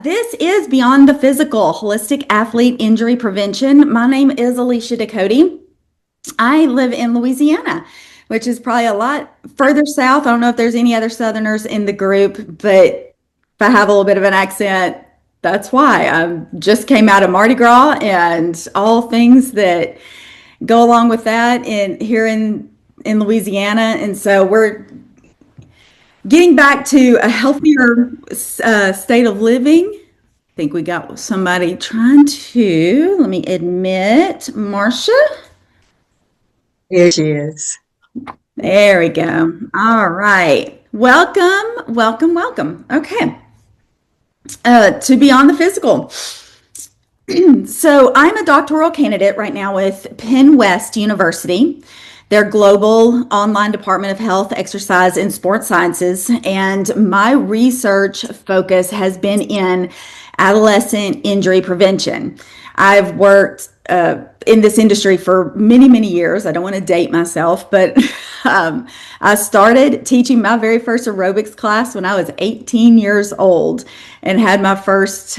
This is Beyond the Physical, Holistic Athlete Injury Prevention. My name is Alicia Ducote. I live in Louisiana, which is probably a lot further south. I don't know if there's any other Southerners in the group, but if I have a little bit of an accent, that's why. I just came out of Mardi Gras and all things that go along with that here in Louisiana. And so we're getting back to a healthier state of living. I think we got somebody trying to, let me admit, Marcia. Here she is. There we go. All right. Welcome, welcome, welcome. Okay. To Beyond the Physical. So I'm a doctoral candidate right now with Penn West University, their global online department of health, exercise, and sports sciences. And my research focus has been in adolescent injury prevention. I've worked in this industry for many, many years. I don't want to date myself, but I started teaching my very first aerobics class when I was 18 years old and had my first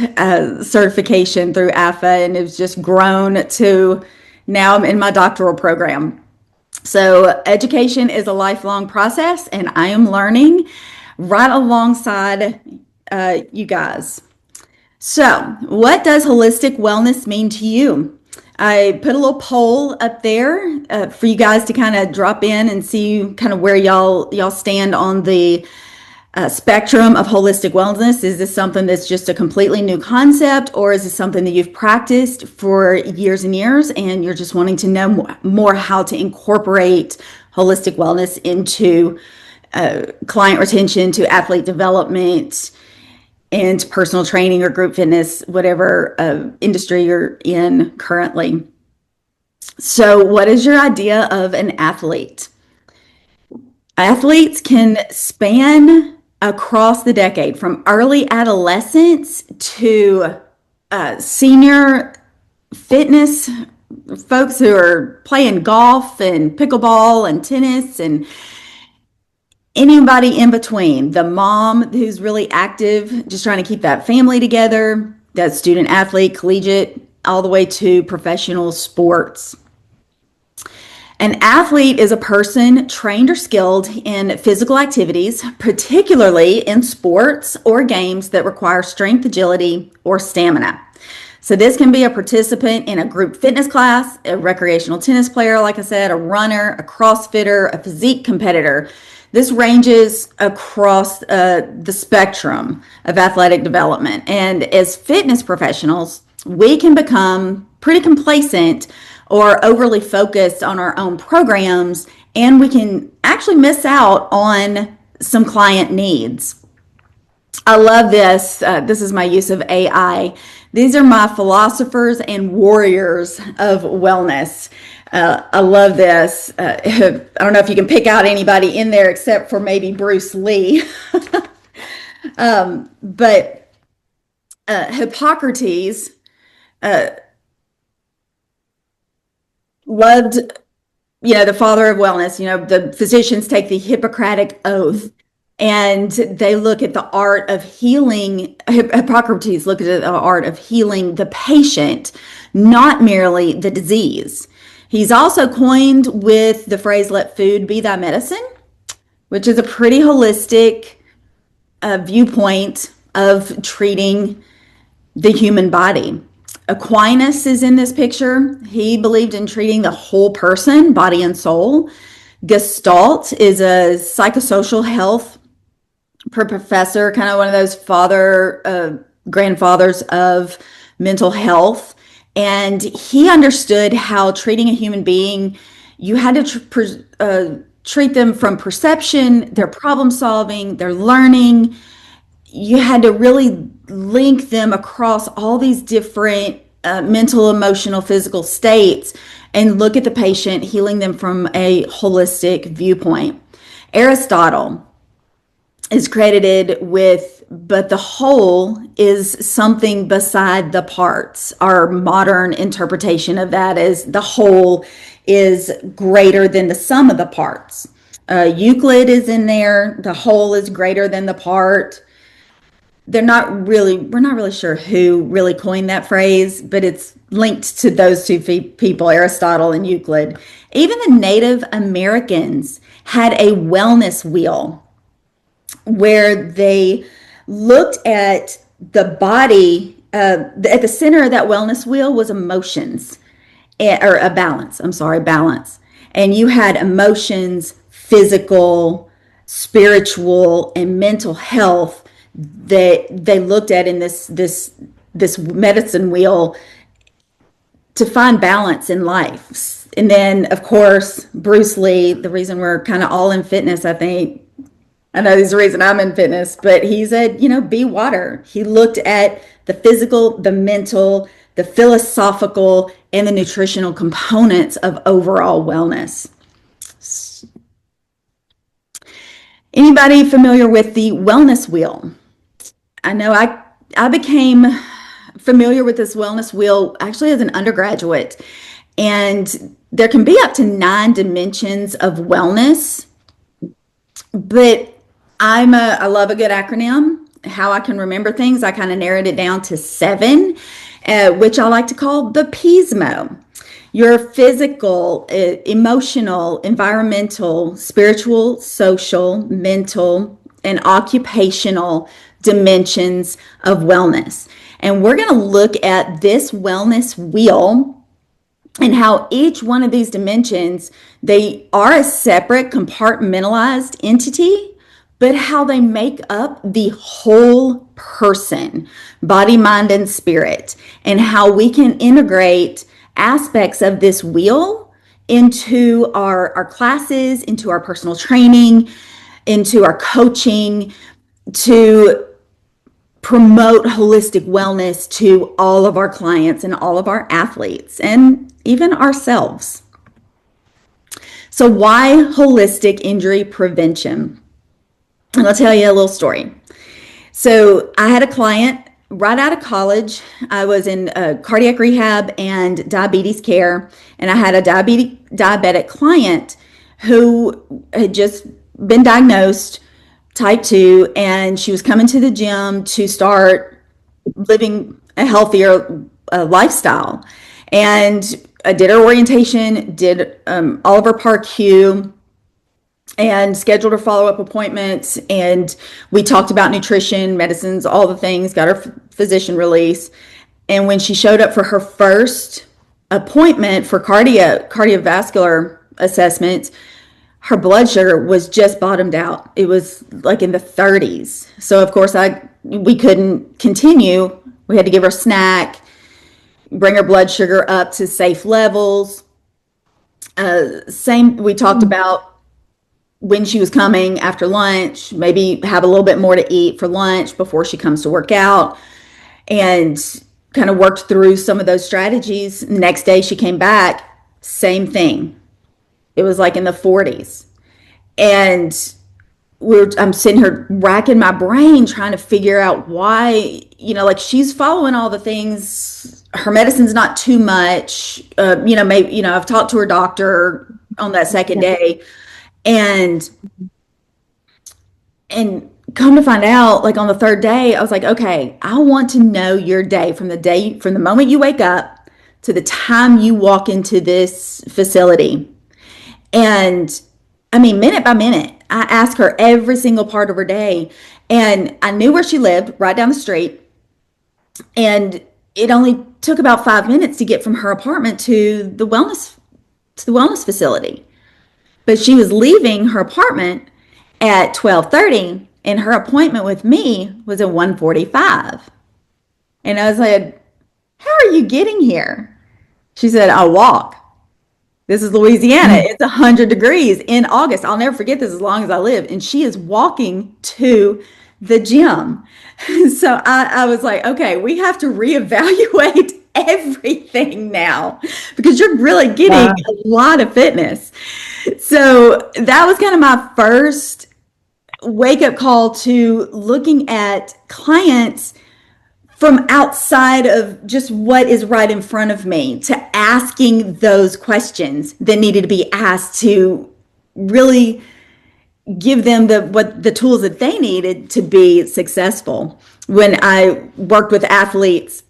certification through AFA, and it's just grown to now I'm in my doctoral program. So education is a lifelong process, and I am learning right alongside you guys. So, what does holistic wellness mean to you? I put a little poll up there for you guys to kind of drop in and see kind of where y'all stand on the spectrum of holistic wellness. Is this something that's just a completely new concept, or is this something that you've practiced for years and years and you're just wanting to know more how to incorporate holistic wellness into client retention, to athlete development, and personal training or group fitness, whatever industry you're in currently? So, what is your idea of an athlete? Athletes can span across the decade from early adolescence to senior fitness folks who are playing golf and pickleball and tennis and anybody in between. The mom who's really active, just trying to keep that family together, that student athlete, collegiate, all the way to professional sports. An athlete is a person trained or skilled in physical activities, particularly in sports or games that require strength, agility, or stamina. So this can be a participant in a group fitness class, a recreational tennis player, like I said, a runner, a CrossFitter, a physique competitor. This ranges across the spectrum of athletic development. And as fitness professionals, we can become pretty complacent or overly focused on our own programs, and we can actually miss out on some client needs. I love this. This is my use of AI. These are my philosophers and warriors of wellness. I love this. I don't know if you can pick out anybody in there except for maybe Bruce Lee. But Hippocrates loved, the father of wellness. The physicians take the Hippocratic oath and they look at the art of healing. Hippocrates looked at the art of healing the patient, not merely the disease. He's also coined with the phrase, let food be thy medicine, which is a pretty holistic viewpoint of treating the human body. Aquinas is in this picture. He believed in treating the whole person, body and soul. Gestalt is a psychosocial health professor, kind of one of those grandfathers of mental health. And he understood how treating a human being, you had to treat them from perception, their problem solving, their learning. You had to really link them across all these different mental, emotional, physical states and look at the patient, healing them from a holistic viewpoint. Aristotle is credited with, but the whole is something beside the parts. Our modern interpretation of that is the whole is greater than the sum of the parts. Euclid is in there. The whole is greater than the part. we're not really sure who really coined that phrase, but it's linked to those two people, Aristotle and Euclid. Even the Native Americans had a wellness wheel where they looked at the body. At the center of that wellness wheel was emotions, or a balance. I'm sorry, balance. And you had emotions, physical, spiritual, and mental health that they looked at in this medicine wheel to find balance in life. And then, of course, Bruce Lee, the reason we're kind of all in fitness, I think, I know he's the reason I'm in fitness, but he said, be water. He looked at the physical, the mental, the philosophical, and the nutritional components of overall wellness. Anybody familiar with the wellness wheel? I know I became familiar with this wellness wheel actually as an undergraduate, and there can be up to 9 dimensions of wellness, but I love a good acronym. How I can remember things, I kind of narrowed it down to 7, which I like to call the PSMO. Your physical, emotional, environmental, spiritual, social, mental, and occupational dimensions of wellness. And we're going to look at this wellness wheel and how each one of these dimensions, they are a separate compartmentalized entity, but how they make up the whole person, body, mind, and spirit, and how we can integrate aspects of this wheel into our classes, into our personal training, into our coaching, to promote holistic wellness to all of our clients and all of our athletes and even ourselves. So why holistic injury prevention? And I'll tell you a little story. So I had a client right out of college. I was in cardiac rehab and diabetes care, and I had a diabetic client who had just been diagnosed type 2, and she was coming to the gym to start living a healthier lifestyle. And I did her orientation, did all of her PAR-Q, and scheduled her follow-up appointments, and we talked about nutrition, medicines, all the things, got her physician release. And when she showed up for her first appointment for cardiovascular assessment, her blood sugar was just bottomed out. It was like in the 30s. So of course we couldn't continue. We had to give her a snack, bring her blood sugar up to safe levels. We talked about when she was coming after lunch, maybe have a little bit more to eat for lunch before she comes to work out, and kind of worked through some of those strategies. Next day she came back, same thing. It was like in the 40s. And I'm sitting here racking my brain trying to figure out why, like she's following all the things. Her medicine's not too much. Maybe, I've talked to her doctor on that second day, and come to find out, like on the third day, I was like, okay, I want to know your day from the moment you wake up to the time you walk into this facility. And I mean, minute by minute, I asked her every single part of her day, and I knew where she lived right down the street. And it only took about 5 minutes to get from her apartment to the wellness facility. But she was leaving her apartment at 12:30, and her appointment with me was at 1:45. And I was like, how are you getting here? She said, I walk. This is Louisiana. It's 100 degrees in August. I'll never forget this as long as I live. And she is walking to the gym. So I was like, okay, we have to reevaluate everything now because you're really getting a lot of fitness. So that was kind of my first wake up call to looking at clients from outside of just what is right in front of me, to asking those questions that needed to be asked to really give them the tools that they needed to be successful. When I worked with athletes,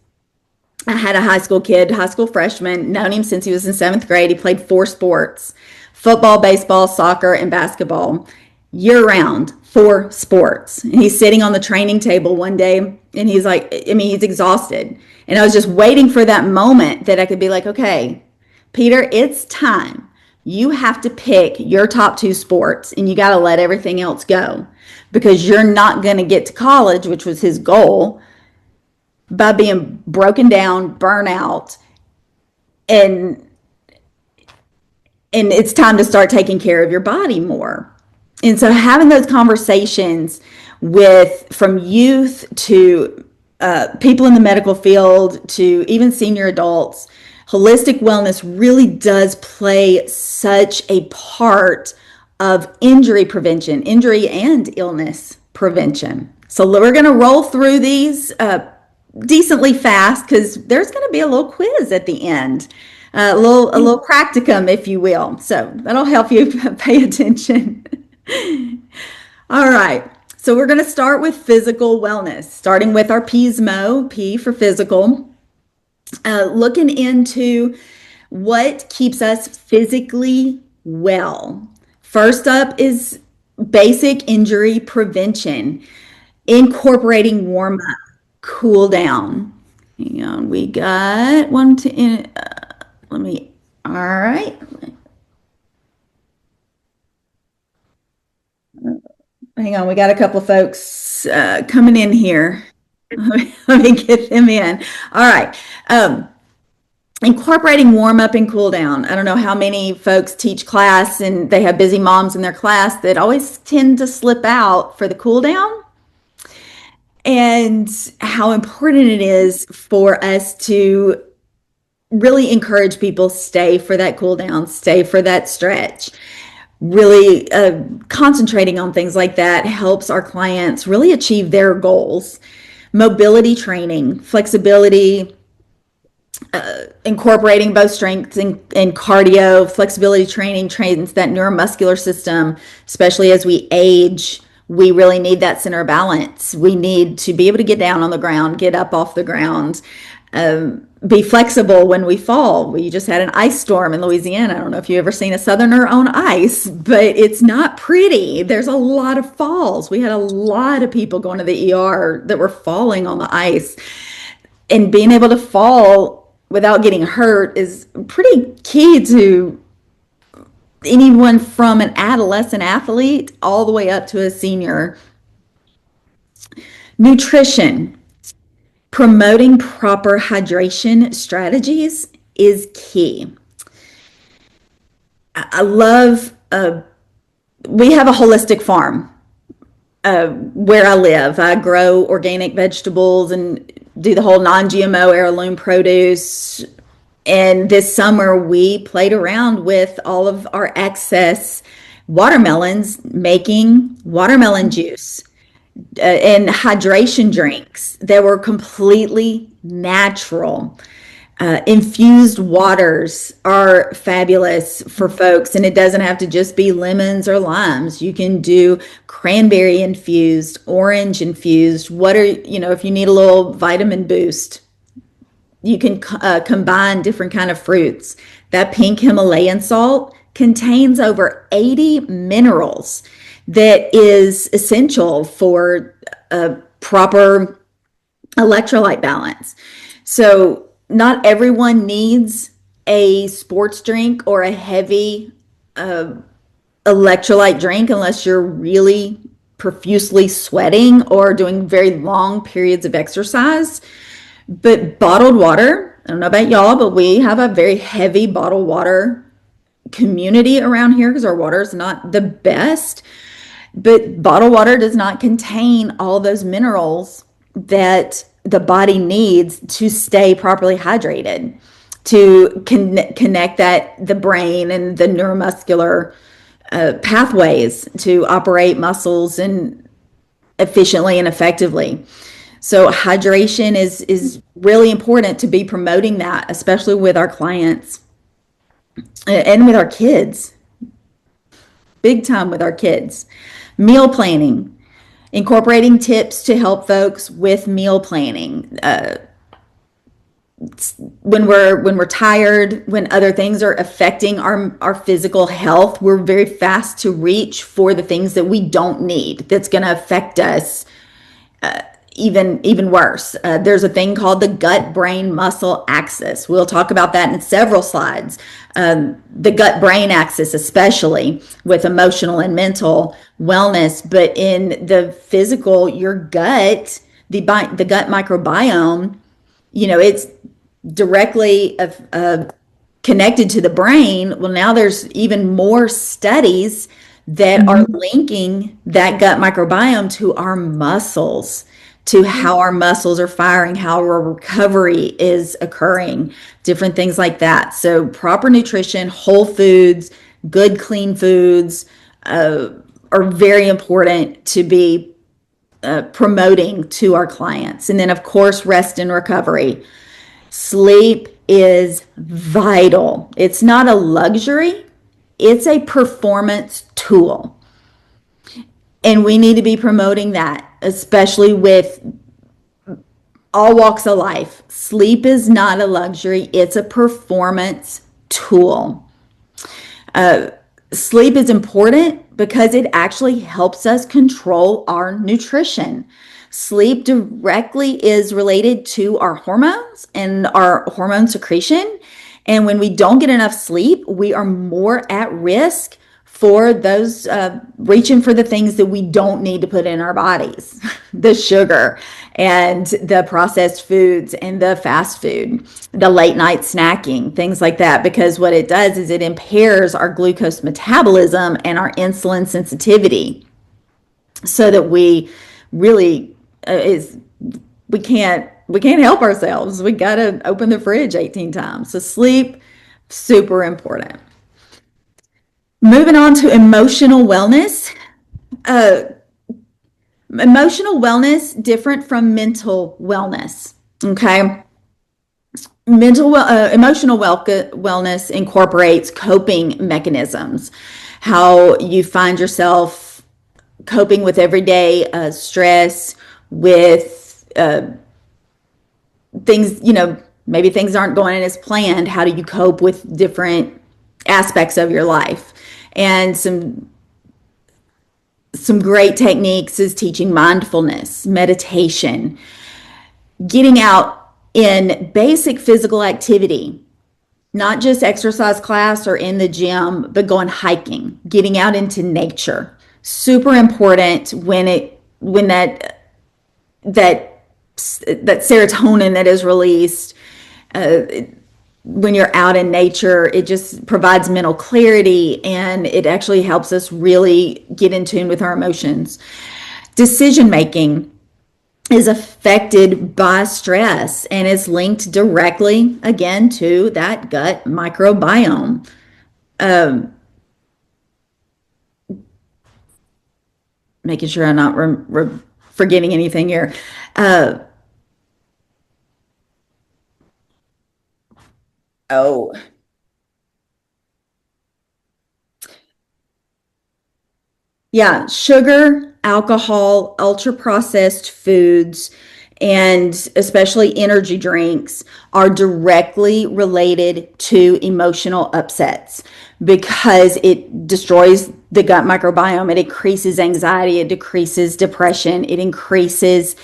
I had a high school kid, high school freshman, known him since he was in seventh grade. He played four sports: football, baseball, soccer, and basketball year round, four sports. And he's sitting on the training table one day and he's like, I mean, he's exhausted. And I was just waiting for that moment that I could be like, okay, Peter, it's time. You have to pick your top two sports and you got to let everything else go because you're not going to get to college, which was his goal, by being broken down, burnout, and it's time to start taking care of your body more. And so having those conversations with from youth to people in the medical field to even senior adults, holistic wellness really does play such a part of injury prevention, injury and illness prevention. So we're going to roll through these decently fast because there's going to be a little quiz at the end, a little practicum, if you will. So that'll help you pay attention. All right. So we're going to start with physical wellness, starting with our PSMO, P for physical, looking into what keeps us physically well. First up is basic injury prevention, incorporating warm up, cool down. Hang on, we got one to, let me, all right. Hang on, we got a couple of folks coming in here. Let me get them in. All right. Incorporating warm up and cool down. I don't know how many folks teach class and they have busy moms in their class that always tend to slip out for the cool down, and how important it is for us to really encourage people stay for that cool down, stay for that stretch. Really concentrating on things like that helps our clients really achieve their goals. Mobility training, flexibility, incorporating both strength and cardio. Flexibility training trains that neuromuscular system, especially as we age. We really need that center of balance. We need to be able to get down on the ground, get up off the ground, be flexible when we fall. We just had an ice storm in Louisiana. I don't know if you've ever seen a Southerner on ice, but it's not pretty. There's a lot of falls. We had a lot of people going to the ER that were falling on the ice. And being able to fall without getting hurt is pretty key to anyone from an adolescent athlete all the way up to a senior. Nutrition. Promoting proper hydration strategies is key. I love, we have a holistic farm where I live. I grow organic vegetables and do the whole non-GMO heirloom produce. And this summer we played around with all of our excess watermelons, making watermelon juice and hydration drinks that were completely natural. Infused waters are fabulous for folks, and it doesn't have to just be lemons or limes. You can do cranberry infused, orange infused. If you need a little vitamin boost, you can combine different kind of fruits. That pink Himalayan salt contains over 80 minerals that is essential for a proper electrolyte balance. So not everyone needs a sports drink or a heavy electrolyte drink unless you're really profusely sweating or doing very long periods of exercise. But bottled water, I don't know about y'all, but we have a very heavy bottled water community around here because our water is not the best. But bottled water does not contain all those minerals that the body needs to stay properly hydrated, to connect the brain and the neuromuscular pathways to operate muscles and efficiently and effectively. So hydration is really important to be promoting that, especially with our clients and with our kids. Big time with our kids. Meal planning. Incorporating tips to help folks with meal planning. When we're tired, when other things are affecting our physical health, we're very fast to reach for the things that we don't need, that's going to affect us even worse. There's a thing called the gut brain muscle axis. We'll talk about that in several slides. The gut brain axis, especially with emotional and mental wellness, but in the physical, your gut, the gut microbiome, it's directly connected to the brain. Well, now there's even more studies that are linking that gut microbiome to our muscles, to how our muscles are firing, how our recovery is occurring, different things like that. So, proper nutrition, whole foods, good, clean foods are very important to be promoting to our clients. And then, of course, rest and recovery. Sleep is vital. It's not a luxury, it's a performance tool. And we need to be promoting that, especially with all walks of life. Sleep is not a luxury, it's a performance tool. Sleep is important because it actually helps us control our nutrition. Sleep directly is related to our hormones and our hormone secretion. And when we don't get enough sleep, we are more at risk for those reaching for the things that we don't need to put in our bodies, the sugar and the processed foods and the fast food, the late night snacking, things like that, because what it does is it impairs our glucose metabolism and our insulin sensitivity, so that we really is we can't help ourselves. We got to open the fridge 18 times. So sleep, super important. Moving on to emotional wellness. Uh, Emotional wellness, different from mental wellness. Okay. Emotional wellness incorporates coping mechanisms, how you find yourself coping with everyday stress, with things, maybe things aren't going as planned. How do you cope with different aspects of your life? And some great techniques is teaching mindfulness, meditation, getting out in basic physical activity, not just exercise class or in the gym, but going hiking, getting out into nature. Super important when that serotonin that is released when you're out in nature, it just provides mental clarity, and it actually helps us really get in tune with our emotions. Decision making is affected by stress and is linked directly again to that gut microbiome. Making sure I'm not forgetting anything here. Oh, yeah, sugar, alcohol, ultra processed foods, and especially energy drinks are directly related to emotional upsets, because it destroys the gut microbiome. It increases anxiety, it decreases depression, it increases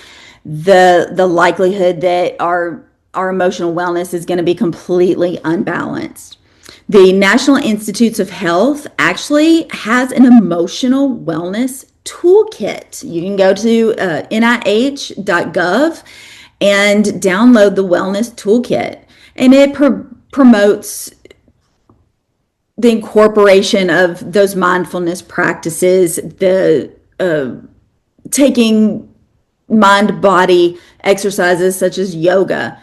the likelihood that our emotional wellness is going to be completely unbalanced. The National Institutes of Health actually has an emotional wellness toolkit. You can go to nih.gov and download the wellness toolkit. And it promotes the incorporation of those mindfulness practices, the taking mind body exercises such as yoga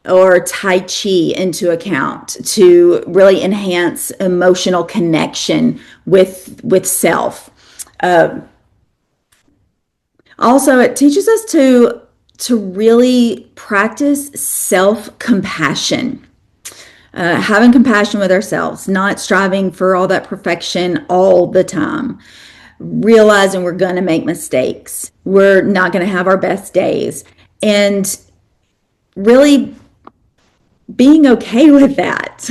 or Tai Chi into account to really enhance emotional connection with self. Also, it teaches us to really practice self-compassion, having compassion with ourselves, not striving for all that perfection all the time. realizing we're going to make mistakes. We're not going to have our best days. And really being okay with that.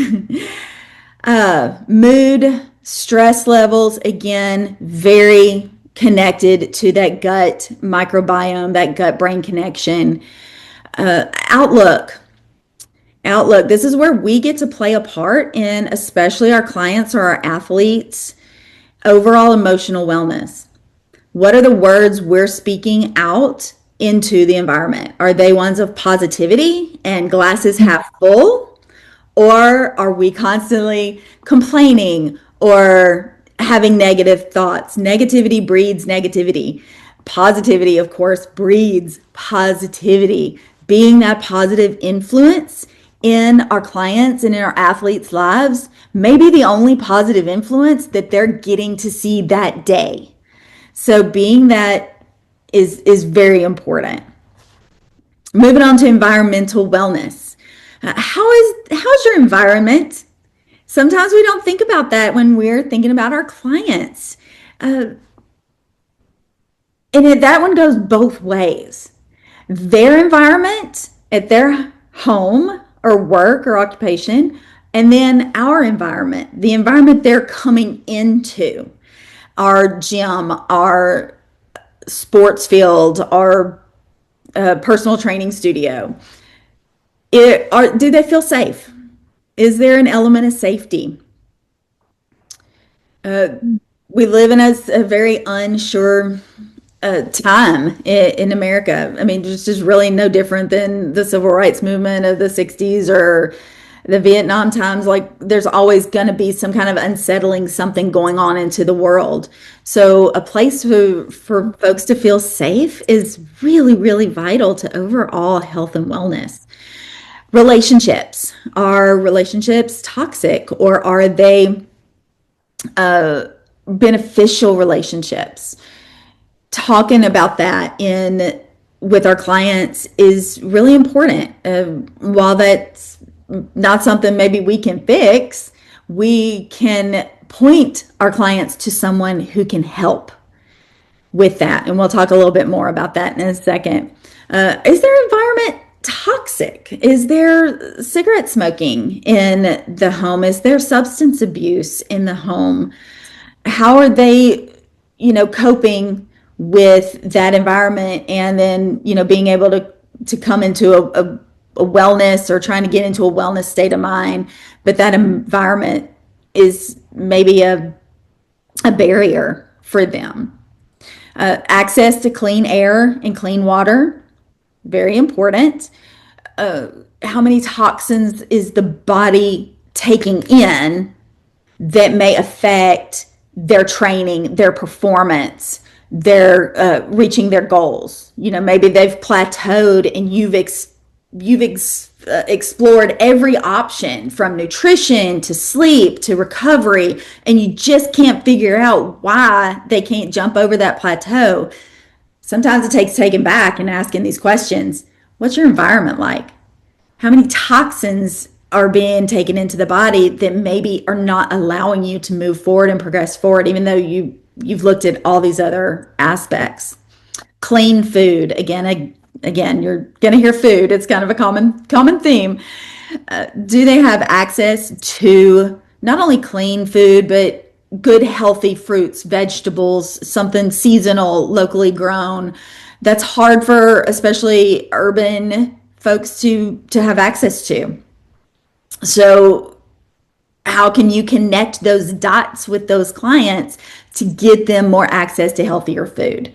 Mood, stress levels, again, very connected to that gut microbiome, that gut brain connection. Outlook. Outlook. This is where we get to play a part in, especially our clients or our athletes, overall emotional wellness. What are the words we're speaking out into the environment? Are they ones of positivity and glasses half full? Or are we constantly complaining or having negative thoughts? Negativity breeds negativity. Positivity, of course, breeds positivity. Being that positive influence in our clients and in our athletes' lives may be the only positive influence that they're getting to see that day. So being that is very important. Moving on to environmental wellness. How's your environment? Sometimes we don't think about that when we're thinking about our clients. And that one goes both ways. Their environment at their home or work or occupation, and then our environment, the environment they're coming into, our gym, our sports field, our personal training studio. Do they feel safe? Is there an element of safety? We live in a very unsure time in America. I mean, it's just really no different than the civil rights movement of the 60s or the Vietnam times. Like, there's always going to be some kind of unsettling something going on into the world. So, a place for folks to feel safe is really, really vital to overall health and wellness. Relationships. Are relationships toxic, or are they beneficial relationships? Talking about that in with our clients is really important. While that's not something maybe we can fix, we can point our clients to someone who can help with that. And we'll talk a little bit more about that in a second. Is their environment toxic? Is there cigarette smoking in the home? Is there substance abuse in the home? How are they, coping with that environment, and then, being able to come into a wellness, or trying to get into a wellness state of mind, but that environment is maybe a barrier for them. Access to clean air and clean water, very important. How many toxins is the body taking in that may affect their training, their performance, their reaching their goals? Maybe they've plateaued, and explored every option, from nutrition to sleep to recovery, and you just can't figure out why they can't jump over that plateau. Sometimes it takes taking back and asking these questions. What's your environment like? How many toxins are being taken into the body that maybe are not allowing you to move forward and progress forward, even though you've looked at all these other aspects? Clean food. Again, you're going to hear food. It's kind of a common theme. Do they have access to not only clean food, but good, healthy fruits, vegetables, something seasonal, locally grown? That's hard for especially urban folks to have access to. So how can you connect those dots with those clients to get them more access to healthier food?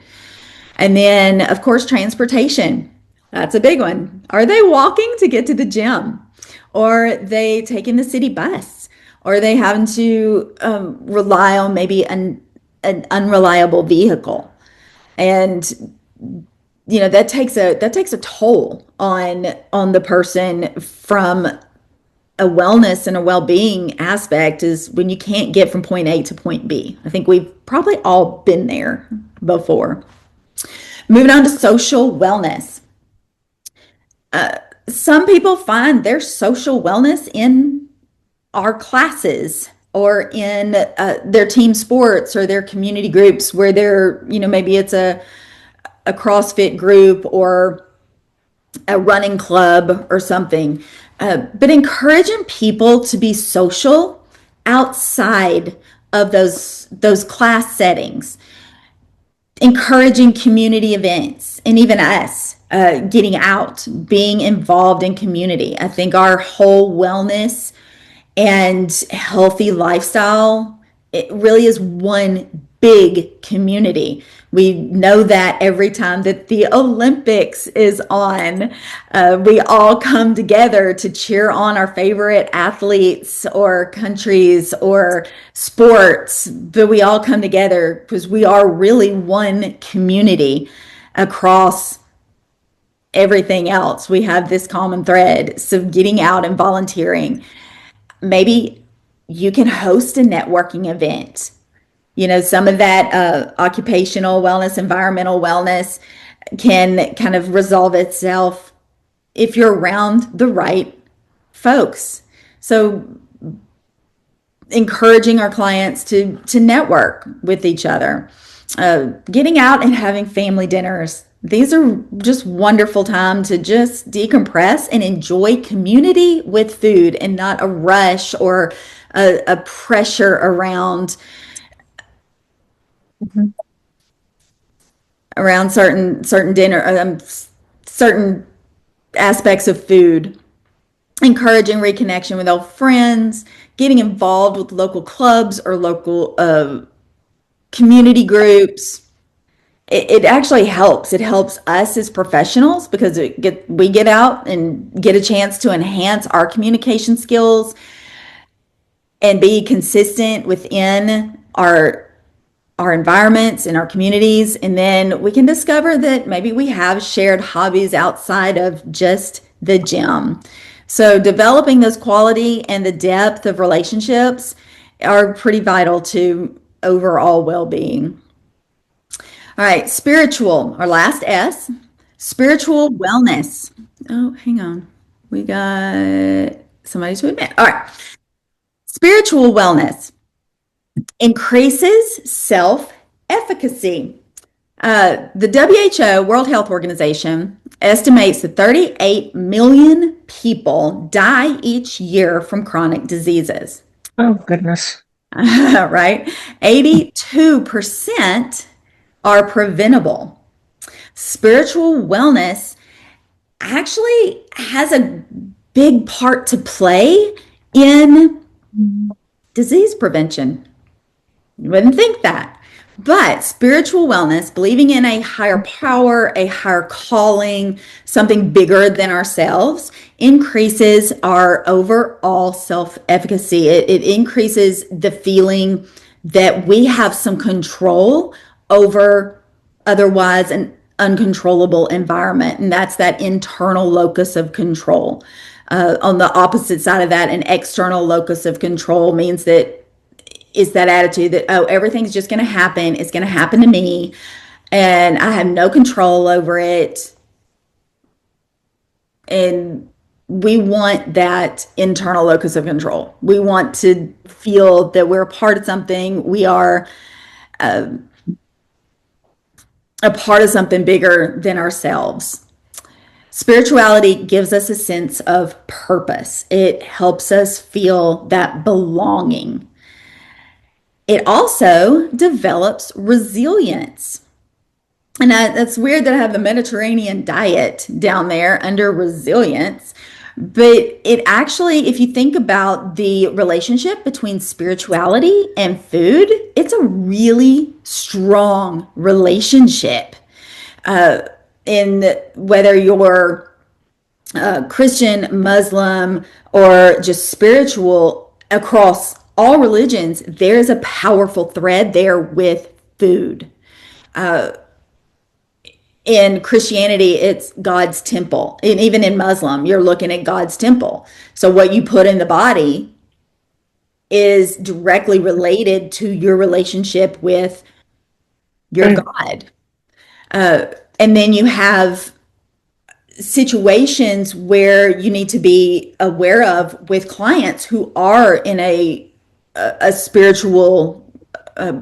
And then, of course, transportation. That's a big one. Are they walking to get to the gym? Or are they taking the city bus? Or are they having to rely on maybe an unreliable vehicle? And that takes a toll on the person from a wellness and a well-being aspect, is when you can't get from point A to point B. I think we've probably all been there before. Moving on to social wellness. Some people find their social wellness in our classes or in their team sports or their community groups where they're, maybe it's a CrossFit group or a running club or something. But encouraging people to be social outside of those class settings, encouraging community events, and even us getting out, being involved in community. I think our whole wellness and healthy lifestyle, it really is one big community. We know that every time that the Olympics is on, we all come together to cheer on our favorite athletes or countries or sports, but we all come together because we are really one community across everything else. We have this common thread. So getting out and volunteering, maybe you can host a networking event. Some of that occupational wellness, environmental wellness can kind of resolve itself if you're around the right folks. So encouraging our clients to network with each other, getting out and having family dinners. These are just wonderful time to just decompress and enjoy community with food and not a rush or a pressure Mhm. around certain dinner, certain aspects of food. Encouraging reconnection with old friends, getting involved with local clubs or local community groups. It actually helps. It helps us as professionals because we get out and get a chance to enhance our communication skills and be consistent within our environments and our communities. And then we can discover that maybe we have shared hobbies outside of just the gym. So developing those quality and the depth of relationships are pretty vital to overall well-being. All right, spiritual, our last S, spiritual wellness. Oh, hang on. We got somebody to admit. All right. Spiritual wellness increases self efficacy. The WHO, World Health Organization, estimates that 38 million people die each year from chronic diseases. Oh, goodness. Right? 82% are preventable. Spiritual wellness actually has a big part to play in disease prevention. You wouldn't think that. But spiritual wellness, believing in a higher power, a higher calling, something bigger than ourselves, increases our overall self efficacy. It increases the feeling that we have some control over otherwise an uncontrollable environment. And that's that internal locus of control. On the opposite side of that, an external locus of control means that is that attitude that, oh, everything's just going to happen. It's going to happen to me and I have no control over it. And we want that internal locus of control. We want to feel that we're a part of something. We are a part of something bigger than ourselves. Spirituality gives us a sense of purpose. It helps us feel that belonging. It also develops resilience. And that's weird that I have the Mediterranean diet down there under resilience. But it actually, if you think about the relationship between spirituality and food, it's a really strong relationship. In whether you're Christian, Muslim, or just spiritual, across all religions, there's a powerful thread there with food. In Christianity, it's God's temple. And even in Muslim, you're looking at God's temple. So what you put in the body is directly related to your relationship with your Mm. God. And then you have situations where you need to be aware of with clients who are in a a spiritual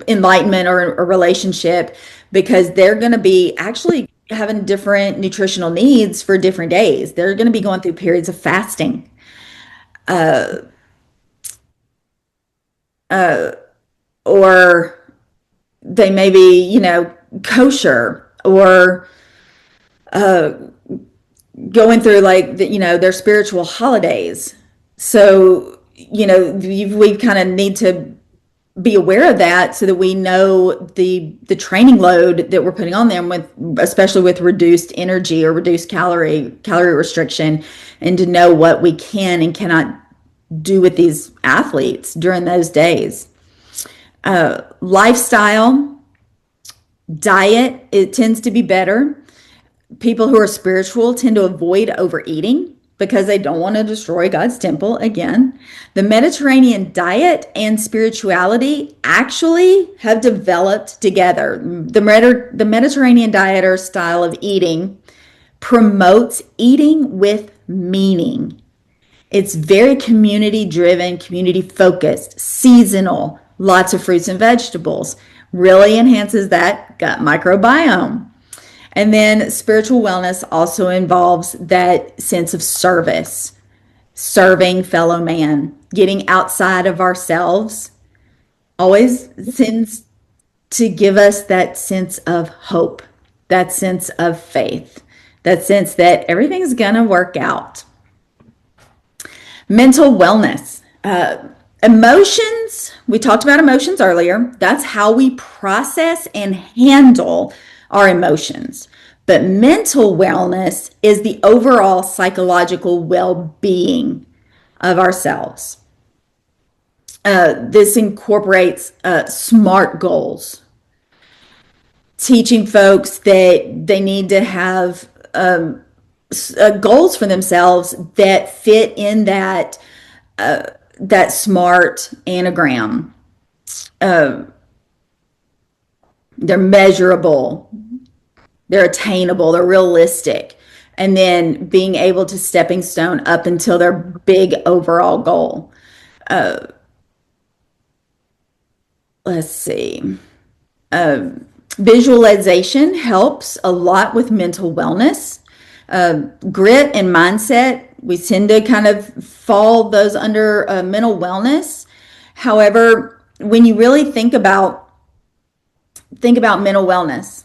enlightenment or a relationship, because they're going to be actually having different nutritional needs for different days. They're going to be going through periods of fasting, or they may be, kosher, or going through like their spiritual holidays. So, we kind of need to be aware of that so that we know the training load that we're putting on them, with especially with reduced energy or reduced calorie restriction, and to know what we can and cannot do with these athletes during those days. Lifestyle, diet, it tends to be better. People who are spiritual tend to avoid overeating because they don't want to destroy God's temple again. The Mediterranean diet and spirituality actually have developed together. The Mediterranean diet, or style of eating, promotes eating with meaning. It's very community driven, community focused, seasonal, lots of fruits and vegetables. Really enhances that gut microbiome. And then spiritual wellness also involves that sense of service, serving fellow man, getting outside of ourselves, always tends to give us that sense of hope, that sense of faith, that sense that everything's going to work out. Mental wellness. Emotions, we talked about emotions earlier. That's how we process and handle our emotions. But mental wellness is the overall psychological well being of ourselves. This incorporates SMART goals, teaching folks that they need to have goals for themselves that fit in that SMART anagram. They're measurable, they're attainable, they're realistic, and then being able to stepping stone up until their big overall goal. Let's see. Visualization helps a lot with mental wellness. Grit and mindset, we tend to kind of fall those under mental wellness. However, when you really think about mental wellness,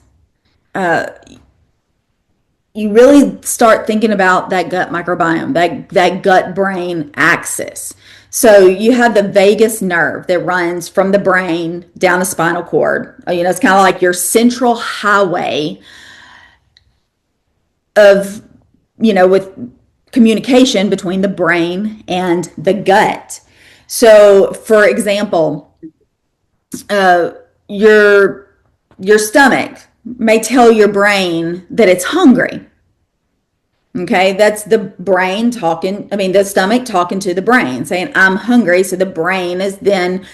you really start thinking about that gut microbiome, that gut brain axis. So you have the vagus nerve that runs from the brain down the spinal cord. It's kind of like your central highway of, with communication between the brain and the gut. So, for example, your stomach may tell your brain that it's hungry. Okay, that's the brain talking, the stomach talking to the brain, saying, I'm hungry. So the brain is then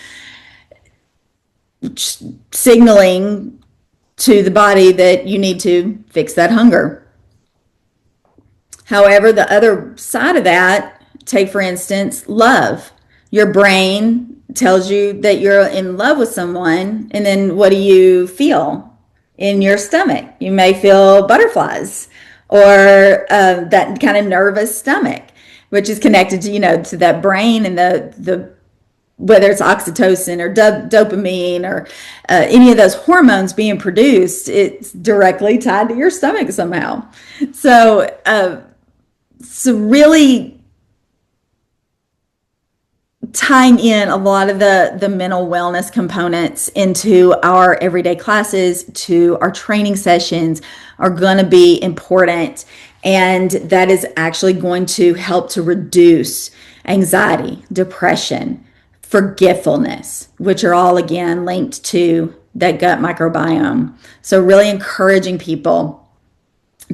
signaling to the body that you need to fix that hunger. However, the other side of that, take for instance, love. Your brain tells you that you're in love with someone, and then what do you feel in your stomach? You may feel butterflies, or that kind of nervous stomach, which is connected to to that brain, and the whether it's oxytocin or dopamine or any of those hormones being produced, it's directly tied to your stomach somehow. So really tying in a lot of the mental wellness components into our everyday classes, to our training sessions, are going to be important. And that is actually going to help to reduce anxiety, depression, forgetfulness, which are all again linked to that gut microbiome. So really encouraging people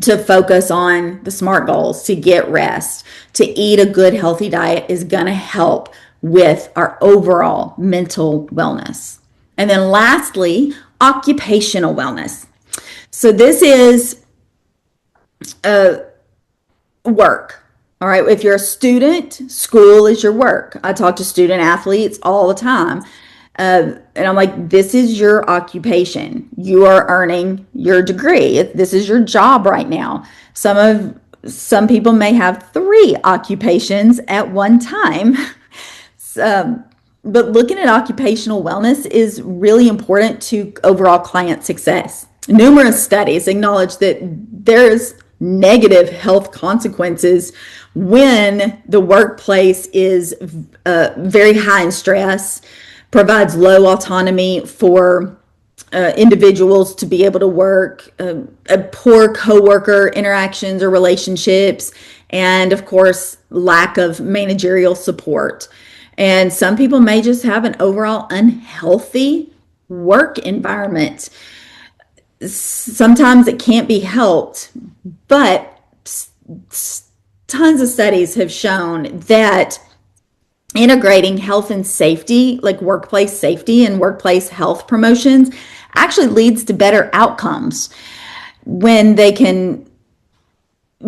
to focus on the SMART goals, to get rest, to eat a good, healthy diet is going to help with our overall mental wellness. And then lastly, occupational wellness. So this is work, All right. If you're a student, school is your work. I talk to student athletes all the time. And I'm like, this is your occupation. You are earning your degree. This is your job right now. Some people may have three occupations at one time. Um, but looking at occupational wellness is really important to overall client success. Numerous studies acknowledge that there's negative health consequences when the workplace is very high in stress, provides low autonomy for individuals to be able to work, poor coworker interactions or relationships, and of course, lack of managerial support. And some people may just have an overall unhealthy work environment. Sometimes it can't be helped, but tons of studies have shown that integrating health and safety, like workplace safety and workplace health promotions, actually leads to better outcomes when they can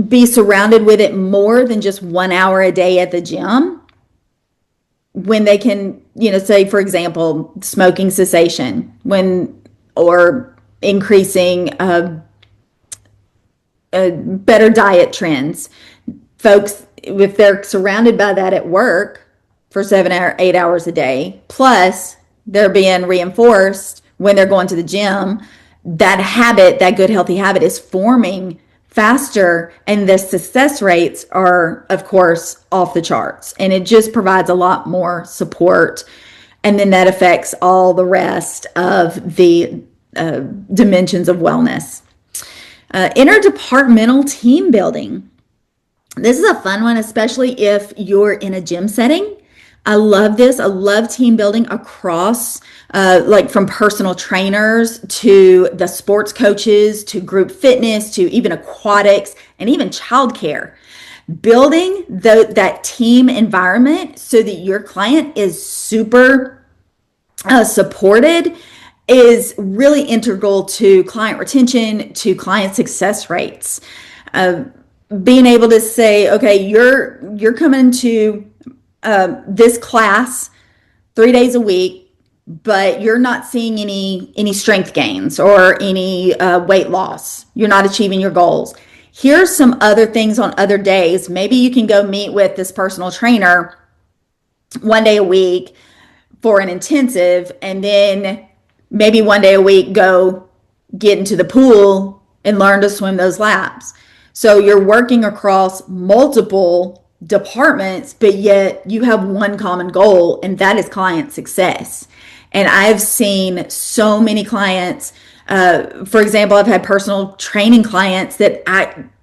be surrounded with it more than just 1 hour a day at the gym. When they can, say, for example, smoking cessation, or increasing better diet trends. Folks, if they're surrounded by that at work for 7 or 8 hours a day, plus they're being reinforced when they're going to the gym, that habit, that good healthy habit, is forming faster, and the success rates are, of course, off the charts. And it just provides a lot more support. And then that affects all the rest of the dimensions of wellness. Interdepartmental team building. This is a fun one, especially if you're in a gym setting. I love this. I love team building across, like from personal trainers to the sports coaches to group fitness to even aquatics and even childcare. Building that team environment so that your client is super supported is really integral to client retention, to client success rates. Being able to say, okay, you're coming to this class 3 days a week, but you're not seeing any strength gains or any weight loss. You're not achieving your goals. Here's some other things on other days. Maybe you can go meet with this personal trainer 1 day a week for an intensive, and then maybe 1 day a week go get into the pool and learn to swim those laps. So you're working across multiple departments, but yet you have one common goal, and that is client success. And I've seen so many clients, for example, I've had personal training clients that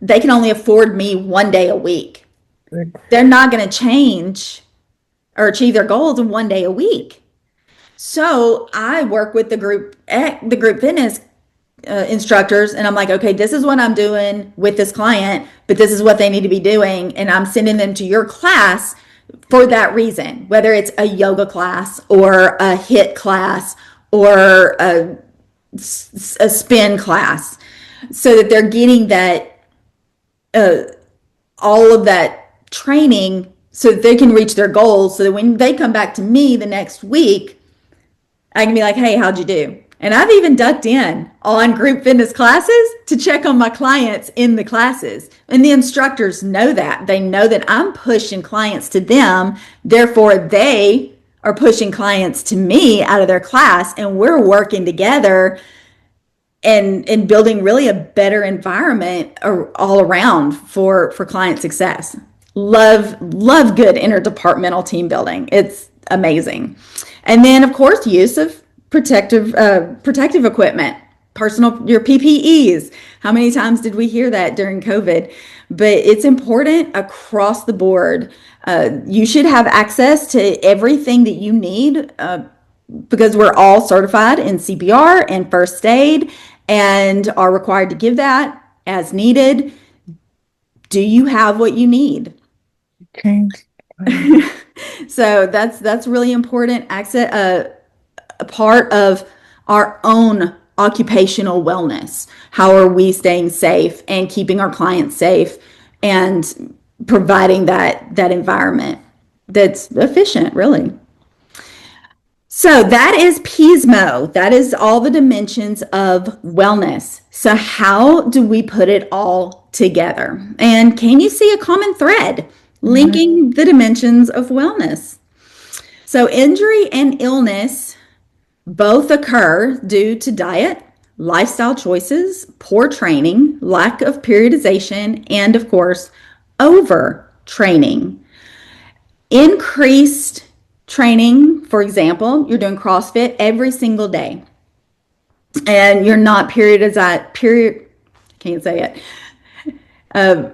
they can only afford me 1 day a week. Good. They're not going to change or achieve their goals in 1 day a week. So I work with the group fitness instructors, and I'm like, okay, this is what I'm doing with this client, but this is what they need to be doing, and I'm sending them to your class for that reason, whether it's a yoga class or a HIIT class or a spin class, so that they're getting that all of that training so that they can reach their goals, so that when they come back to me the next week, I can be like, hey, how'd you do? And I've even ducked in on group fitness classes to check on my clients in the classes. And the instructors know that. They know that I'm pushing clients to them. Therefore, they are pushing clients to me out of their class. And we're working together and building really a better environment all around for client success. Love good interdepartmental team building. It's amazing. And then, of course, use of protective equipment, your PPEs. How many times did we hear that during COVID? But it's important across the board. You should have access to everything that you need because we're all certified in CPR and first aid and are required to give that as needed. Do you have what you need? Okay. So that's really important. Access, a part of our own occupational wellness. How are we staying safe and keeping our clients safe and providing that environment that's efficient, really. So that is Pismo. That is all the dimensions of wellness. So how do we put it all together? And can you see a common thread linking the dimensions of wellness? So injury and illness both occur due to diet, lifestyle choices, poor training, lack of periodization, and of course, overtraining. Increased training, for example, you're doing CrossFit every single day and you're not can't say it, uh,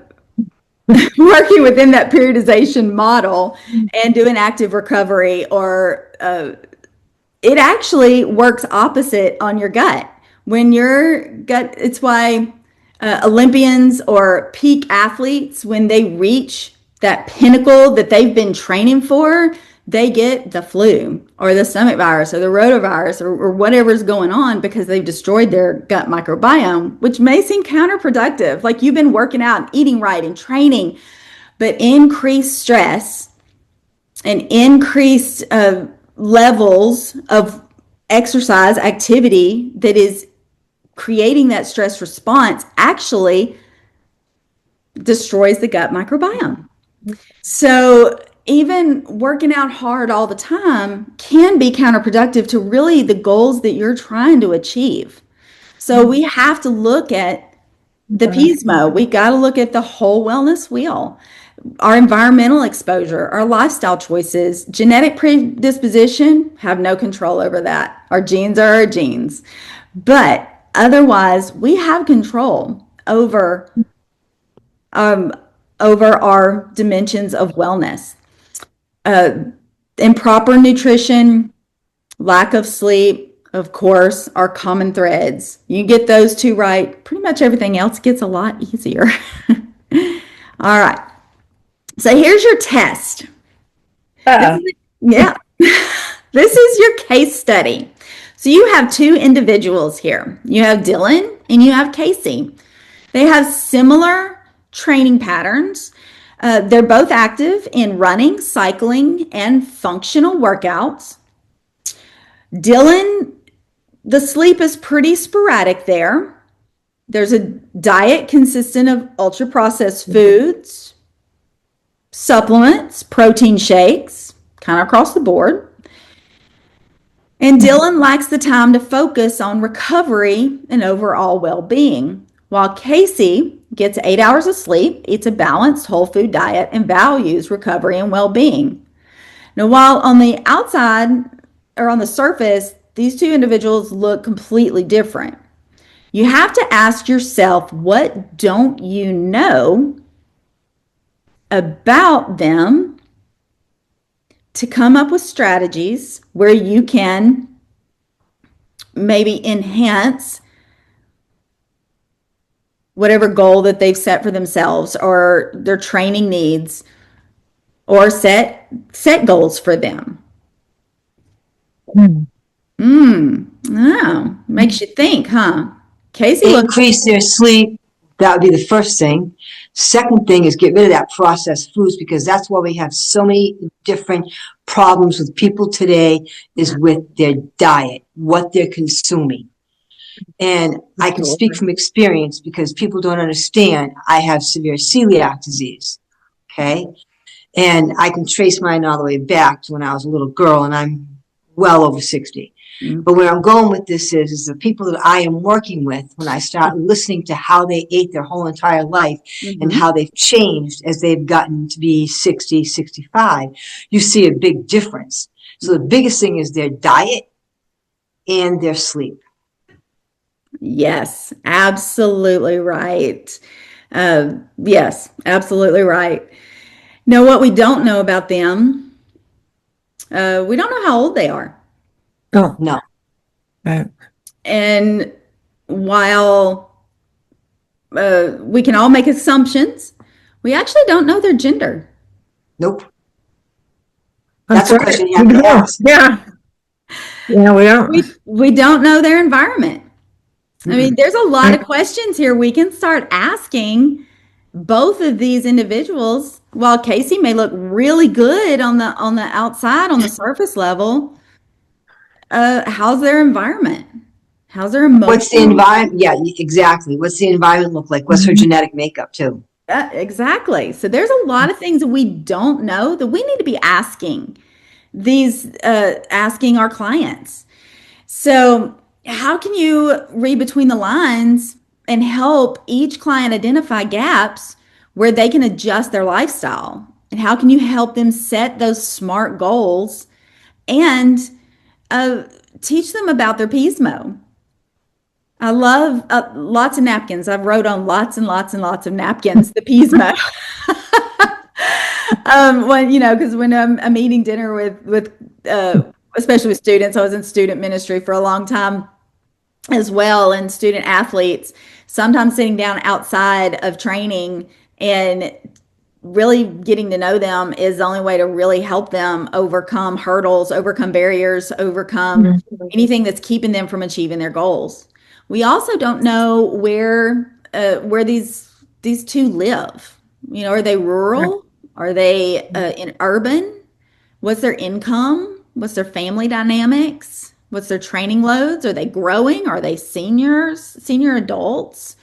working within that periodization model and doing active recovery or it actually works opposite on your gut. When your gut, it's why Olympians or peak athletes, when they reach that pinnacle that they've been training for, they get the flu or the stomach virus or the rotavirus or whatever's going on because they've destroyed their gut microbiome, which may seem counterproductive. Like you've been working out and eating right and training, but increased stress and increased levels of exercise activity that is creating that stress response actually destroys the gut microbiome. So even working out hard all the time can be counterproductive to really the goals that you're trying to achieve. So we have to look at the Pismo. We got to look at the whole wellness wheel. Our environmental exposure, our lifestyle choices, genetic predisposition, have no control over that. Our genes are our genes. But otherwise, we have control over our dimensions of wellness. Improper nutrition, lack of sleep, of course, are common threads. You get those two right, pretty much everything else gets a lot easier. All right. So here's your test. Yeah. This is your case study. So you have two individuals here. You have Dylan and you have Casey. They have similar training patterns. They're both active in running, cycling, and functional workouts. Dylan, the sleep is pretty sporadic there. There's a diet consistent of ultra processed foods, supplements, protein shakes, kind of across the board. And Dylan lacks the time to focus on recovery and overall well-being, while Casey gets 8 hours of sleep, eats a balanced whole food diet, and values recovery and well-being. Now, while on the outside or on the surface, these two individuals look completely different, you have to ask yourself, what don't you know about them to come up with strategies where you can maybe enhance whatever goal that they've set for themselves or their training needs or set goals for them. Oh, makes you think, huh? Casey Increase their sleep. That would be the first thing. Second thing is get rid of that processed foods, because that's why we have so many different problems with people today, is with their diet, what they're consuming. And I can speak from experience because people don't understand. I have severe celiac disease. Okay. And I can trace mine all the way back to when I was a little girl, and I'm well over 60. But where I'm going with this is the people that I am working with, when I start listening to how they ate their whole entire life and how they've changed as they've gotten to be 60, 65, you see a big difference. So the biggest thing is their diet and their sleep. Yes, absolutely right. Yes, absolutely right. Now, what we don't know about them, we don't know how old they are. Oh, No. right. And while we can all make assumptions, we actually don't know their gender. Nope. That's That's a right. question you have to ask. Yeah. Yeah, we don't. We don't know their environment. I mean, there's a lot of questions here we can start asking both of these individuals, while Casey may look really good on the outside, on the surface level, how's their environment? How's their What's the emotional? environment? Yeah, exactly. What's the environment look like? What's her genetic makeup too? Exactly. So there's a lot of things that we don't know that we need to be asking our clients. So how can you read between the lines and help each client identify gaps where they can adjust their lifestyle? And how can you help them set those smart goals and uh, teach them about their Pismo? I love lots of napkins. I've wrote on lots and lots and lots of napkins, the Pismo. When because when I'm eating dinner especially with students, I was in student ministry for a long time as well, and student athletes. Sometimes sitting down outside of training and really getting to know them is the only way to really help them overcome hurdles, overcome barriers, overcome anything that's keeping them from achieving their goals. We also don't know where these two live. Are they rural? Are they in urban? What's their income? What's their family dynamics? What's their training loads? Are they growing? Are they senior adults?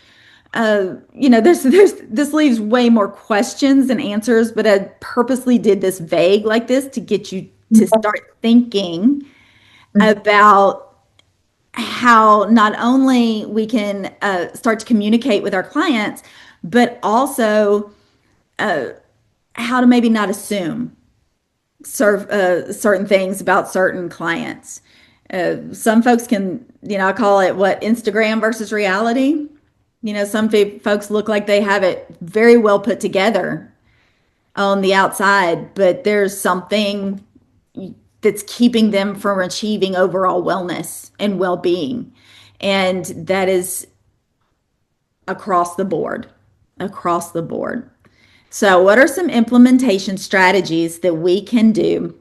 This leaves way more questions than answers, but I purposely did this vague like this to get you to start thinking about how not only we can start to communicate with our clients, but also how to maybe not assume certain things about certain clients. Some folks can, I call it what Instagram versus reality. Some folks look like they have it very well put together on the outside, but there's something that's keeping them from achieving overall wellness and well being. And that is across the board, across the board. So, what are some implementation strategies that we can do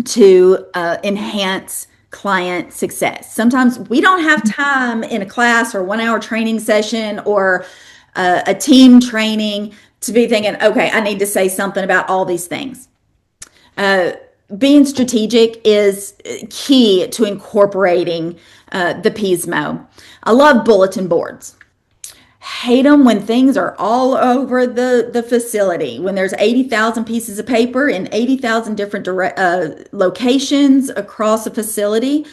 to enhance client success? Sometimes we don't have time in a class or 1 hour training session or a team training to be thinking, okay, I need to say something about all these things. Being strategic is key to incorporating the Pismo. I love bulletin boards. Hate them when things are all over the facility, when there's 80,000 pieces of paper in 80,000 different locations across a facility.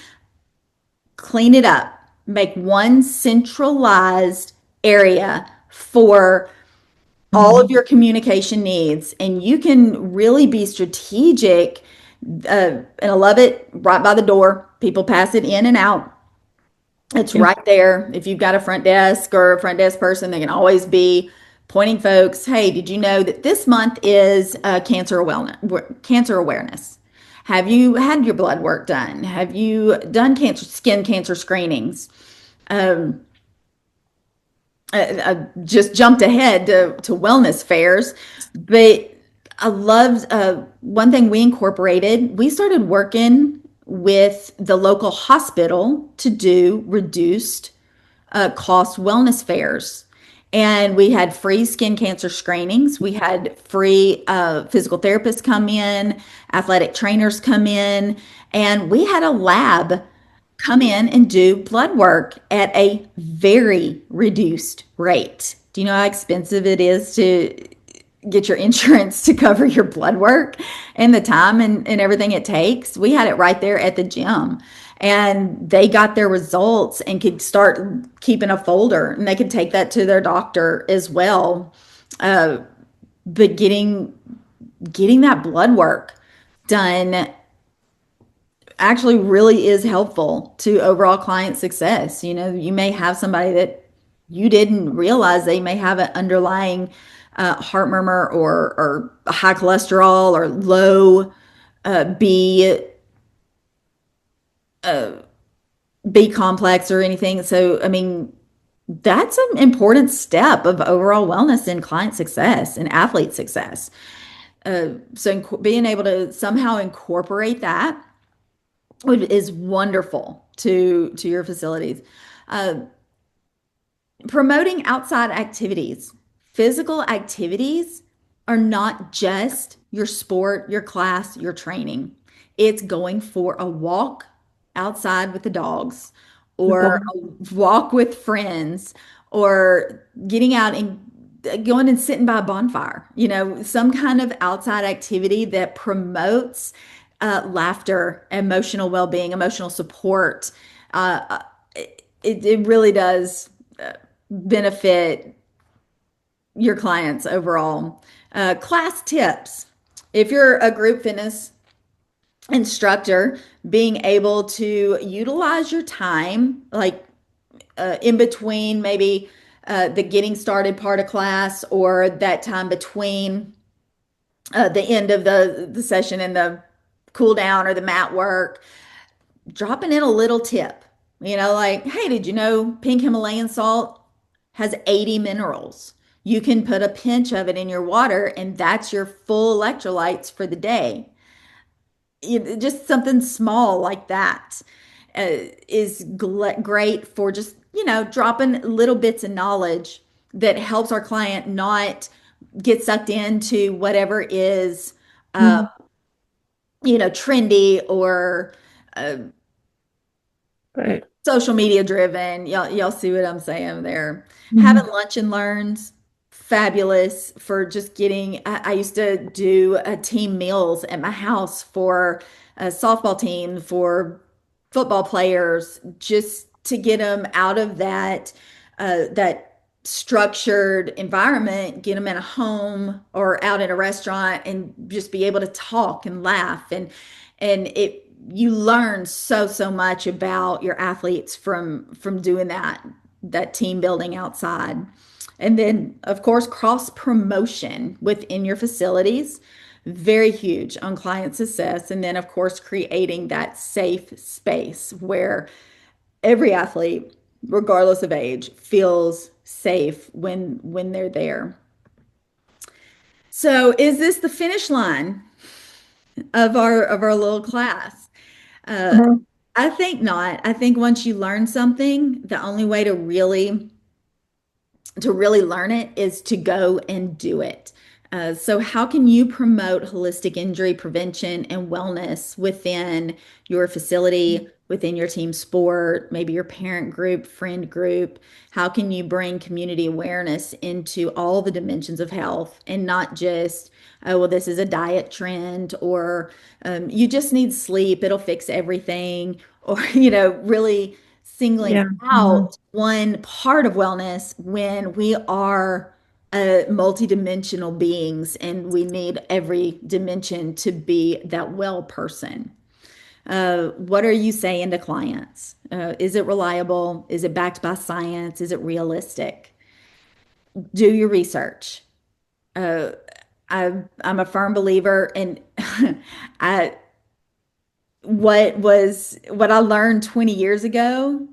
Clean it up. Make one centralized area for all of your communication needs, and you can really be strategic. And I love it right by the door. People pass it in and out. It's Yeah. right there. If you've got a front desk or a front desk person, they can always be pointing folks, hey, did you know that this month is cancer awareness? Have you had your blood work done? Have you done skin cancer screenings? Um, I just jumped ahead to wellness fairs, but I loved one thing we incorporated. We started working with the local hospital to do reduced cost wellness fairs. And we had free skin cancer screenings. We had free physical therapists come in, athletic trainers come in, and we had a lab come in and do blood work at a very reduced rate. Do you know how expensive it is to get your insurance to cover your blood work and the time and everything it takes? We had it right there at the gym, and they got their results and could start keeping a folder, and they could take that to their doctor as well. But getting that blood work done actually really is helpful to overall client success. You may have somebody that you didn't realize they may have an underlying heart murmur or high cholesterol or low B B complex or anything. So, I mean, that's an important step of overall wellness and client success and athlete success. Being able to somehow incorporate that is wonderful to your facilities. Uh, Promoting outside activities Physical activities are not just your sport, your class, your training. It's going for a walk outside with the dogs, or People. a walk with friends, or getting out and going and sitting by a bonfire. Some kind of outside activity that promotes laughter, emotional well-being, emotional support. It really does benefit your clients overall. Class tips. If you're a group fitness instructor, being able to utilize your time, like in between maybe the getting started part of class, or that time between the end of the session and the cool down or the mat work, dropping in a little tip, like, hey, did you know pink Himalayan salt has 80 minerals? You can put a pinch of it in your water, and that's your full electrolytes for the day. Just something small like that is great for just, dropping little bits of knowledge that helps our client not get sucked into whatever is, uh, Mhm. trendy or Right. social media driven. Y'all see what I'm saying there. Having Mhm. lunch and learns, fabulous for just getting. I used to do team meals at my house for a softball team, for football players, just to get them out of that structured environment, get them in a home or out in a restaurant, and just be able to talk and laugh, and it you learn so much about your athletes from doing that team building outside. And then, of course, cross promotion within your facilities, very huge on client success. And then, of course, creating that safe space where every athlete, regardless of age, feels safe when they're there. So, is this the finish line of our little class? Uh, Mhm. I think not. I think once you learn something, the only way to really learn it is to go and do it. So, how can you promote holistic injury prevention and wellness within your facility, within your team sport, maybe your parent group, friend group? How can you bring community awareness into all the dimensions of health, and not just, oh, well, this is a diet trend, or you just need sleep, it'll fix everything, or, really singling Yeah. Mhm. out one part of wellness when we are multidimensional beings, and we need every dimension to be that well person. What are you saying to clients? Is it reliable? Is it backed by science? Is it realistic? Do your research. Uh, I'm a firm believer in I what I learned 20 years ago.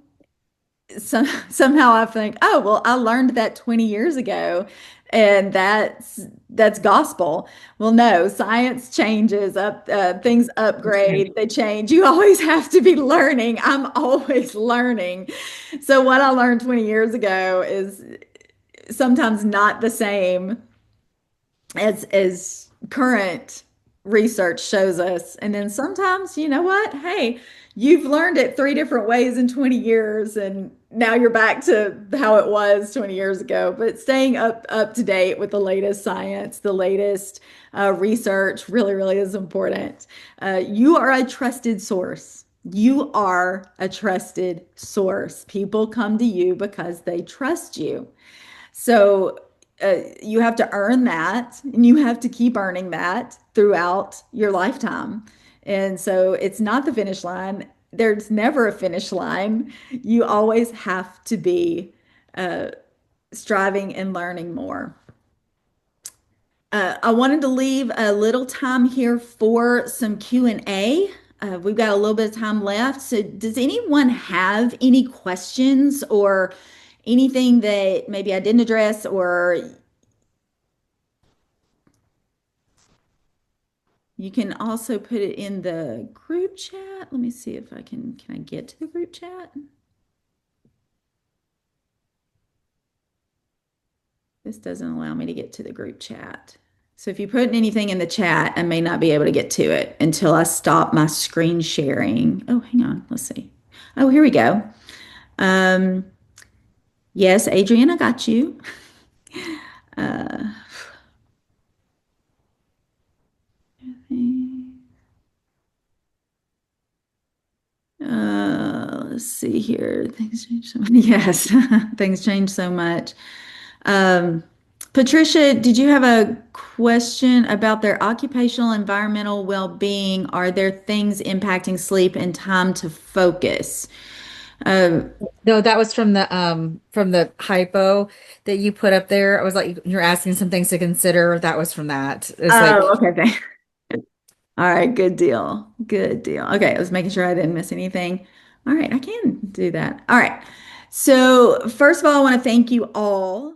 Somehow I think, oh, well, I learned that 20 years ago, and that's gospel. Well, no, science changes up, things That's right. upgrade, they change. You always have to be learning. I'm always learning. So what I learned 20 years ago is sometimes not the same as current research shows us. And then sometimes, you know what? Hey, you've learned it three different ways in 20 years, and now you're back to how it was 20 years ago. But staying up to date with the latest science, the latest research really is important. You are a trusted source. You are a trusted source. People come to you because they trust you. So you have to earn that, and you have to keep earning that throughout your lifetime. And so it's not the finish line. There's never a finish line. You always have to be striving and learning more. I wanted to leave a little time here for some Q&A. We've got a little bit of time left. So does anyone have any questions or anything that maybe I didn't address, or you can also put it in the group chat. Let me see if can I get to the group chat? This doesn't allow me to get to the group chat. So if you put anything in the chat, I may not be able to get to it until I stop my screen sharing. Oh, hang on. Let's see. Oh, here we go. Um, yes, Adrian, I got you. Uh, let's see here. Things change so much. Yes, things change so much. Um, Patricia, did you have a question about their occupational environmental well-being? Are there things impacting sleep and time to focus? Um, No, that was from the hypo that you put up there. I was like, you're asking some things to consider. That was from that. It's like, oh, okay. All right, good deal. Good deal. Okay, I was making sure I didn't miss anything. All right, I can do that. All right. So, first of all, I want to thank you all